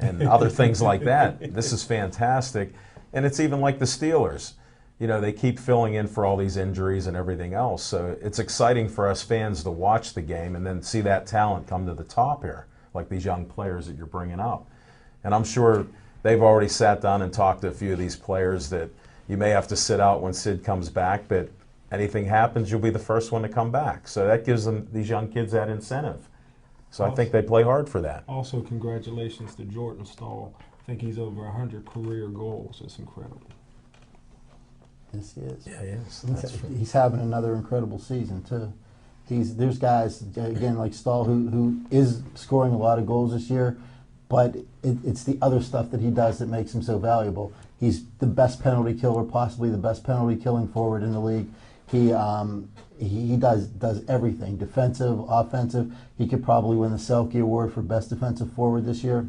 and other things like that. This is fantastic. And it's even like the Steelers. They keep filling in for all these injuries and everything else. So it's exciting for us fans to watch the game and then see that talent come to the top here, like these young players that you're bringing up. And I'm sure they've already sat down and talked to a few of these players that you may have to sit out when Sid comes back, but anything happens, you'll be the first one to come back. So that gives these young kids that incentive. So I think they play hard for that. Also, congratulations to Jordan Stahl. I think he's over 100 career goals. It's incredible. Yes, he is. Yeah, he is. He's having another incredible season, too. There's guys, again, like Stahl, who is scoring a lot of goals this year, but it's the other stuff that he does that makes him so valuable. He's the best penalty killer, possibly the best penalty killing forward in the league. He does everything, defensive, offensive. He could probably win the Selke Award for best defensive forward this year.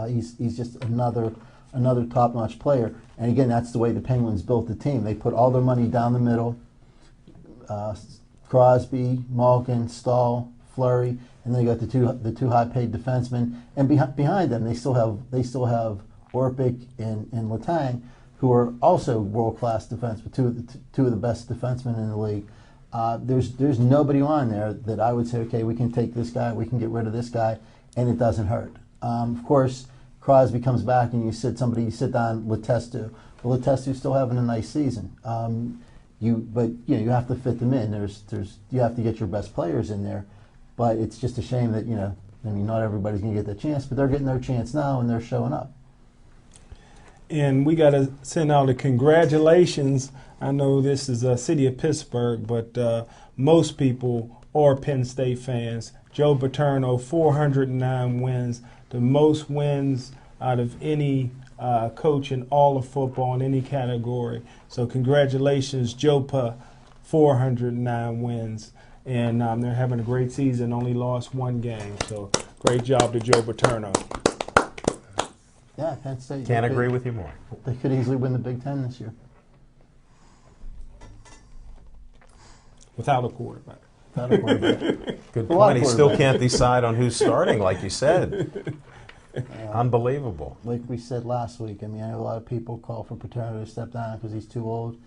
He's just another top-notch player. And again, that's the way the Penguins built the team. They put all their money down the middle. Crosby, Malkin, Stahl, Fleury, and then they got the two high-paid defensemen. And behind them, they still have Orpik and Letang, who are also world-class defensemen, two of the best defensemen in the league. There's nobody on there that I would say, okay, we can take this guy, we can get rid of this guy, and it doesn't hurt. Of course, Crosby comes back and you sit down Letestu. Well, Letestu's still having a nice season. You have to fit them in. You have to get your best players in there, but it's just a shame that not everybody's going to get that chance, but they're getting their chance now and they're showing up. And we got to send out a congratulations. I know this is a city of Pittsburgh, but most people are Penn State fans. Joe Paterno, 409 wins, the most wins out of any coach in all of football in any category. So congratulations, Joe Pa, 409 wins. And they're having a great season, only lost one game. So great job to Joe Paterno. Yeah, Penn State. Can't agree with you more. They could easily win the Big Ten this year. Without a quarterback. Good point. He still can't decide on who's starting, like you said. Unbelievable. Like we said last week, I know a lot of people call for Paterno to step down because he's too old,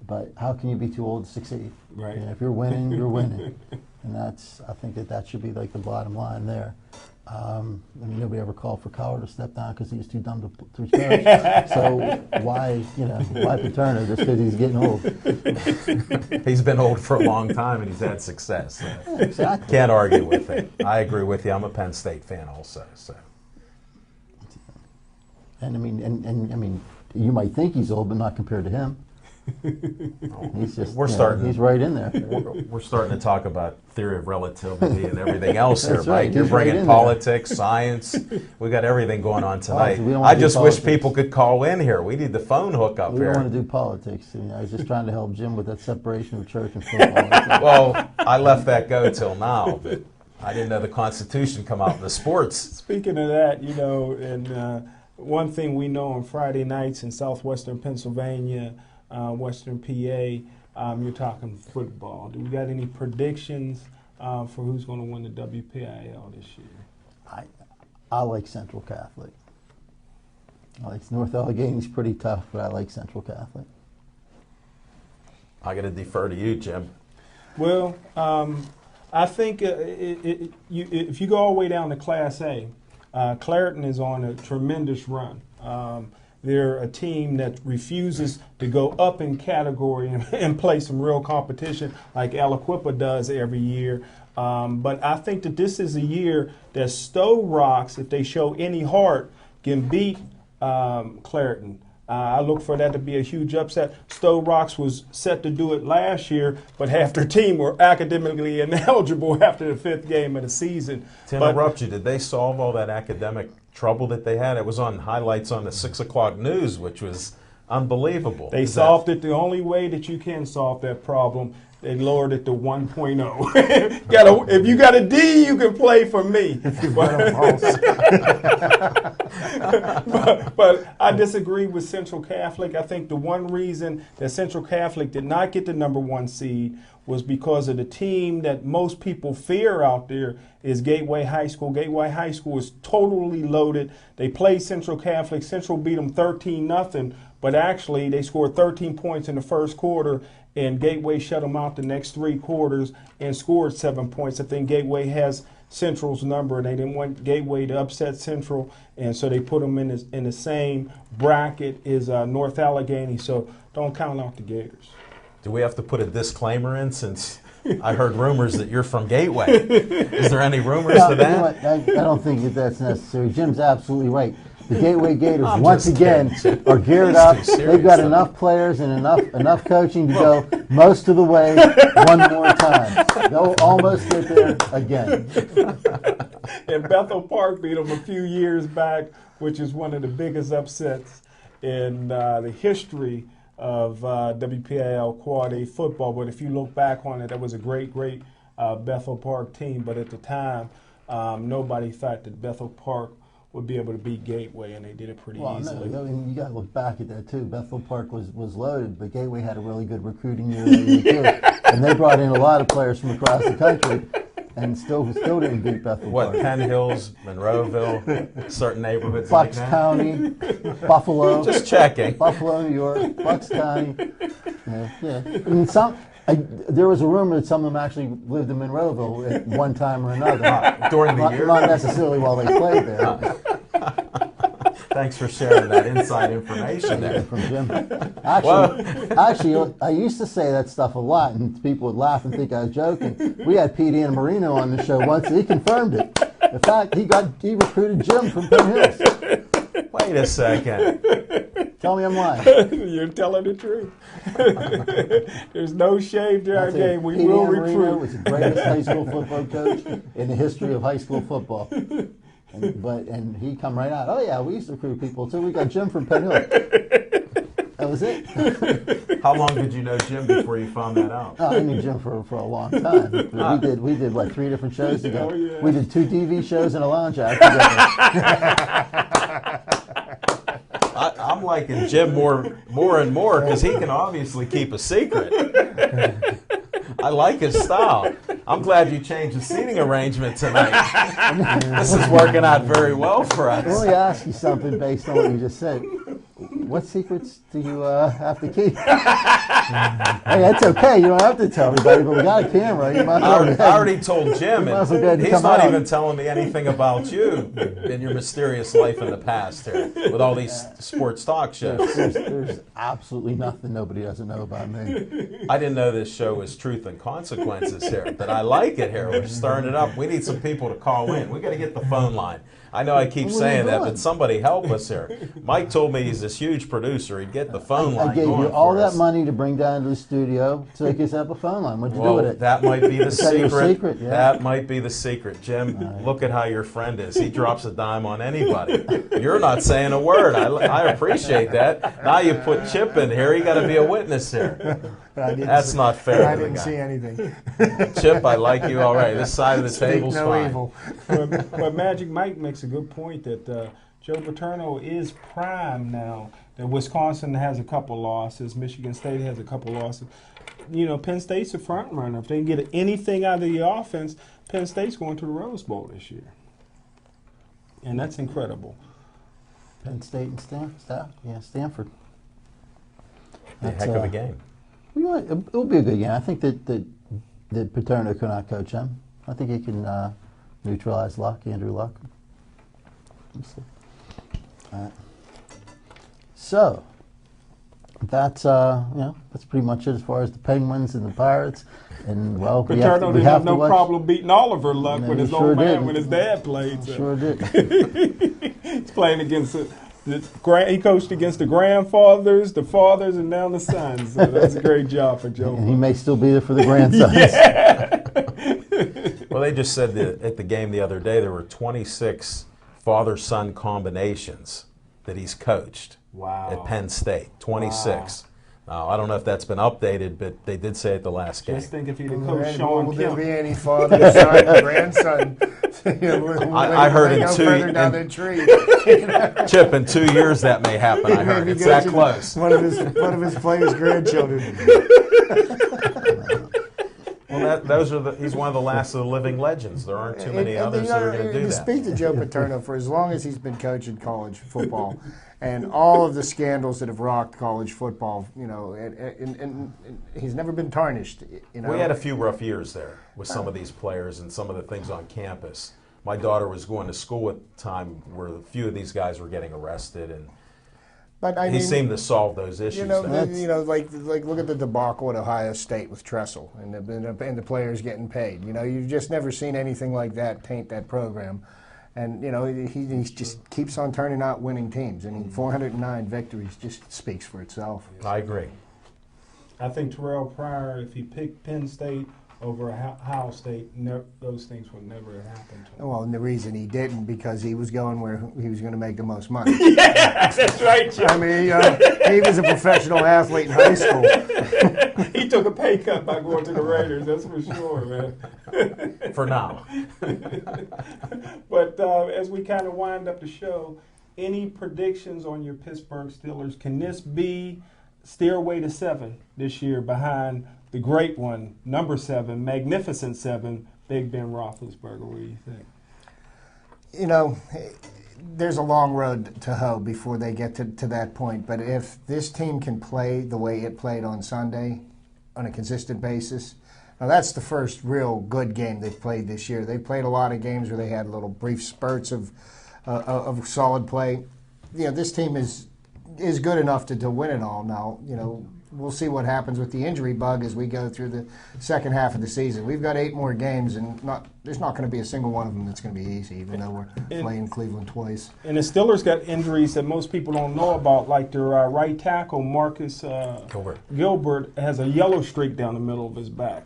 but how can you be too old to succeed? Right. If you're winning, you're winning. And I think that should be like the bottom line there. Nobody ever called for Cowher to step down because he was too dumb to coach. So why Paterno just because he's getting old? He's been old for a long time and he's had success. So. Exactly. Can't argue with it. I agree with you. I'm a Penn State fan also. So. And you might think he's old, but not compared to him. He's just he's right in there. We're starting to talk about theory of relativity and everything else here, That's Mike. right. You're He's right bringing in politics, science. We got everything going on tonight. We don't I wanna just do wish politics. people could call in here. We need the phone hook up We here. don't want to do politics. I was just trying to help Jim with that separation of church and football. Well, I let that go till now. But I didn't know the Constitution come out in the sports. Speaking of that, and one thing we know on Friday nights in southwestern Pennsylvania, western PA, you're talking football. Do we got any predictions for who's going to win the WPIL this year? I like Central Catholic. I like North Allegheny's pretty tough, but I like Central Catholic. I got to defer to you, Jim. Well, I think if you go all the way down to Class A, Clareton is on a tremendous run. They're a team that refuses to go up in category and play some real competition like Aliquippa does every year. But I think that this is a year that Stowe Rocks, if they show any heart, can beat Clareton. I look for that to be a huge upset. Stowe Rocks was set to do it last year, but half their team were academically ineligible after the fifth game of the season. To interrupt you, did they solve all that academic trouble that they had? It was on highlights on the 6 o'clock news, which was unbelievable. They solved it the only way that you can solve that problem. They lowered it to 1.0. If you got a D, you can play for me. But I disagree with Central Catholic. I think the one reason that Central Catholic did not get the number 1 seed was because of the team that most people fear out there is Gateway High School. Gateway High School is totally loaded. They played Central Catholic. Central beat them 13-0, but actually they scored 13 points in the first quarter, and Gateway shut them out the next 3 quarters and scored 7 points. I think Gateway has Central's number, and they didn't want Gateway to upset Central, and so they put them in the same bracket as North Allegheny, so don't count out the Gators. Do we have to put a disclaimer in since I heard rumors that you're from Gateway? Is there any rumors to that? I don't think that's necessary. Jim's absolutely right. The Gateway Gators, once again, are geared up. They've got enough players and enough coaching to go most of the way one more time. They'll almost get there again. And Bethel Park beat them a few years back, which is one of the biggest upsets in the history of WPIL Quad A football. But if you look back on it, that was a great Bethel Park team. But at the time, nobody thought that Bethel Park would be able to beat Gateway, and they did it pretty easily. No, I mean, you got to look back at that too. Bethel Park was loaded, but Gateway had a really good recruiting year too, and they brought in a lot of players from across the country, and still didn't beat Bethel Park. Penn Hills, Monroeville, certain neighborhoods Bucks like that? County, Buffalo. Just checking. Buffalo, New York, Bucks County. Yeah. I mean, there was a rumor that some of them actually lived in Monroeville at one time or another. During the year? Not necessarily while they played there. Thanks for sharing that inside information there. From Jim. Actually, I used to say that stuff a lot, and people would laugh and think I was joking. We had Pete Marino on the show once, and he confirmed it. In fact, he recruited Jim from Penn Hills. Wait a second. Tell me I'm lying. You're telling the truth. There's no shame to our game. We Pete will Marino recruit. was the greatest high school football coach in the history of high school football. And he come right out. Oh yeah, we used to recruit people too. We got Jim from Penn Hill. That was it. How long did you know Jim before you found that out? Oh, I knew Jim for a long time. We did what, 3 different shows together. Oh, yeah. We did 2 TV shows and a lounge act together. I'm liking Jim more and more because he can obviously keep a secret. I like his style. I'm glad you changed the seating arrangement tonight. This is working out very well for us. Let me ask you something based on what you just said. What secrets do you have to keep? Hey, that's okay. You don't have to tell everybody, but we got a camera. You might as well I already told Jim, might as well go ahead and and he's come not out. even telling me anything about you in your mysterious life in the past here with all these sports talk shows. There's absolutely nothing nobody doesn't know about me. I didn't know this show was Truth and Consequences here, but I like it here. We're stirring it up. We need some people to call in. We got to get the phone line. I know I keep saying that, but somebody help us here. Mike told me he's this huge producer. He'd get the phone line I gave going you all for that us. money to bring down to the studio so you could set up a phone line. What'd you do with it? That might be the Is that your secret. secret? Yeah. That might be the secret, Jim. Look at how your friend is. He drops a dime on anybody. You're not saying a word. I appreciate that. Now you put Chip in here. You got to be a witness here. That's not fair. I to the didn't guy. see anything. Chip, I like you all right. This side of the table's no fine. evil. But Magic Mike makes a good point that Joe Paterno is prime now. That Wisconsin has a couple losses. Michigan State has a couple losses. You know, Penn State's a front runner. If they can get anything out of the offense, Penn State's going to the Rose Bowl this year. And that's incredible. Penn State and Stanford. A heck of a game. It'll be a good game. I think that Paterno cannot coach him. I think he can neutralize Andrew Luck. Let's see. All right. So that's that's pretty much it as far as the Penguins and the Pirates. And well, Paterno we didn't have have to no watch. problem beating Oliver Luck No, with he his sure old man did. when his dad played. So. Sure did. He's playing against he coached against the grandfathers, the fathers, and now the sons. So that's a great job for Joe. And he may still be there for the grandsons. Well, they just said that at the game the other day there were 26 father-son combinations that he's coached at Penn State. 26. Now, I don't know if that's been updated, but they did say at the last game. Just think if he'd have coached Sean Will there Kemp. be any father, son, grandson? I heard in further two- down in- the tree. Chip, in 2 years that may happen, I heard. Maybe It's that coaching close. One of his players' grandchildren. Well, he's one of the last of the living legends. There aren't too many others that are going to do that. Speak to Joe Paterno for as long as he's been coaching college football, and all of the scandals that have rocked college football. You know, and he's never been tarnished. You know, We had a few rough years there with some of these players and some of the things on campus. My daughter was going to school at the time where a few of these guys were getting arrested, and but I he mean, seemed to solve those issues. You know, there. like look at the debacle at Ohio State with Tressel and the players getting paid. You know, you've just never seen anything like that taint that program. And you know, he just keeps on turning out winning teams. I mean, 409 victories just speaks for itself. I agree. I think Terrell Pryor, if he picked Penn State over Ohio State, those things would never have happened to him. Well, and the reason he didn't, because he was going where he was going to make the most money. Yeah, that's right, Jim. I mean, he was a professional athlete in high school. He took a pay cut by going to the Raiders, that's for sure, man. For now. But as we kind of wind up the show, any predictions on your Pittsburgh Steelers? Can this be Stairway to 7 this year behind the great one, number 7, Magnificent 7, Big Ben Roethlisberger? What do you think? You know, there's a long road to hoe before they get to that point. But if this team can play the way it played on Sunday on a consistent basis, now that's the first real good game they've played this year. They've played a lot of games where they had little brief spurts of solid play. You know, this team is good enough to win it all. Now, you know, we'll see what happens with the injury bug as we go through the second half of the season. We've got 8 more games, and there's not going to be a single one of them that's going to be easy, even though we're playing Cleveland twice. And the Steelers got injuries that most people don't know about, like their right tackle, Marcus Gilbert, has a yellow streak down the middle of his back.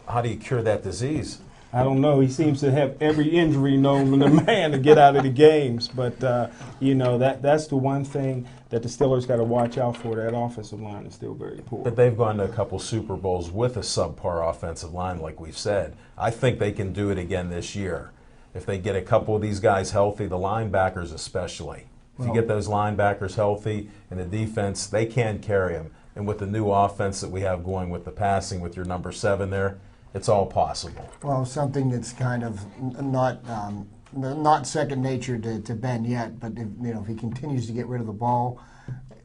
How do you cure that disease? I don't know. He seems to have every injury known to man to get out of the games. But, you know, that's the one thing that the Steelers got to watch out for. That offensive line is still very poor. But they've gone to a couple Super Bowls with a subpar offensive line, like we've said. I think they can do it again this year. If they get a couple of these guys healthy, the linebackers especially. If you get those linebackers healthy and the defense, they can carry them. And with the new offense that we have going with the passing, with your number 7 there, it's all possible. Well, something that's kind of not second nature to Ben yet, but if he continues to get rid of the ball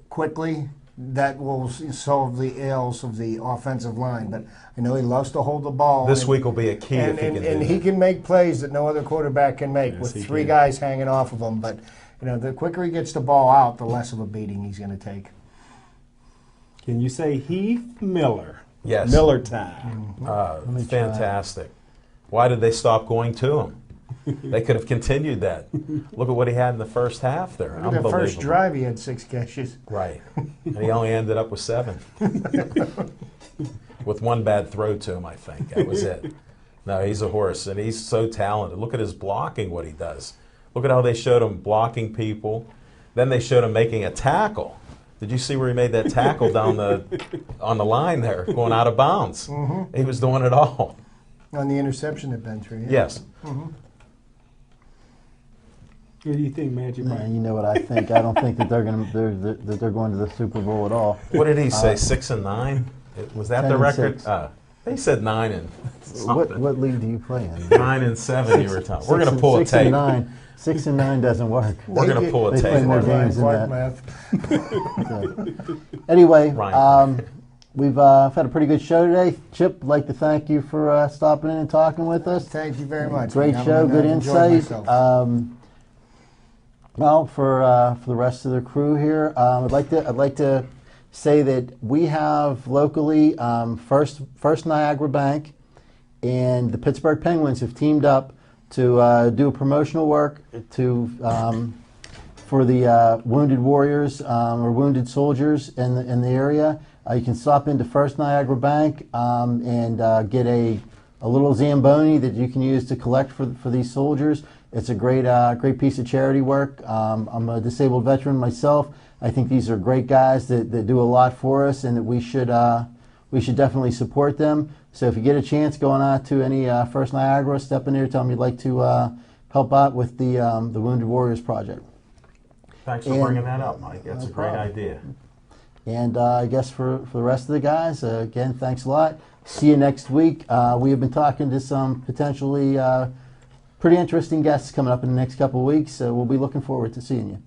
quickly, that will solve the ills of the offensive line. But I know he loves to hold the ball. This week will be a key if he can do and that. he can make plays that no other quarterback can make with 3 can. guys hanging off of him. But the quicker he gets the ball out, the less of a beating he's going to take. Can you say Heath Miller? Yes. Miller time. Fantastic. Why did they stop going to him? They could have continued that. Look at what he had in the first half there. Look at the first drive, he had 6 catches. Right. And he only ended up with 7. With 1 bad throw to him, I think. That was it. No, he's a horse, and he's so talented. Look at his blocking, what he does. Look at how they showed him blocking people. Then they showed him making a tackle. Did you see where he made that tackle on the line there, going out of bounds? Mm-hmm. He was doing it all. On the interception that Ben threw, yeah. Yes. Mm-hmm. What do you think, Magic Mike? You know what I think. I don't think that they're going to the Super Bowl at all. What did he say? 6-9? Was that the record? 6. They said 9 and something. What league do you play in? 9 and 7. You were talking. We're going to pull a 6 and tape. 9. 6 and 9 doesn't work. We're going to pull a They play tape. more games than Black that. math. Anyway, Ryan. we've had a pretty good show today. Chip, I'd like to thank you for stopping in and talking with us. Thank you very much. Great man. show, good enjoyed insight. myself. Well, for the rest of the crew here, I'd like to say that we have locally First Niagara Bank and the Pittsburgh Penguins have teamed up to do promotional work for the wounded warriors or wounded soldiers in the area. You can stop into First Niagara Bank and get a little Zamboni that you can use to collect for these soldiers. It's a great piece of charity work. I'm a disabled veteran myself. I think these are great guys that do a lot for us, and that we should definitely support them. So if you get a chance going out to any First Niagara, step in there, tell them you'd like to help out with the Wounded Warriors Project. Thanks for bringing that up, Mike. That's a great idea. And I guess for the rest of the guys, again, thanks a lot. See you next week. We have been talking to some potentially pretty interesting guests coming up in the next couple of weeks, so we'll be looking forward to seeing you.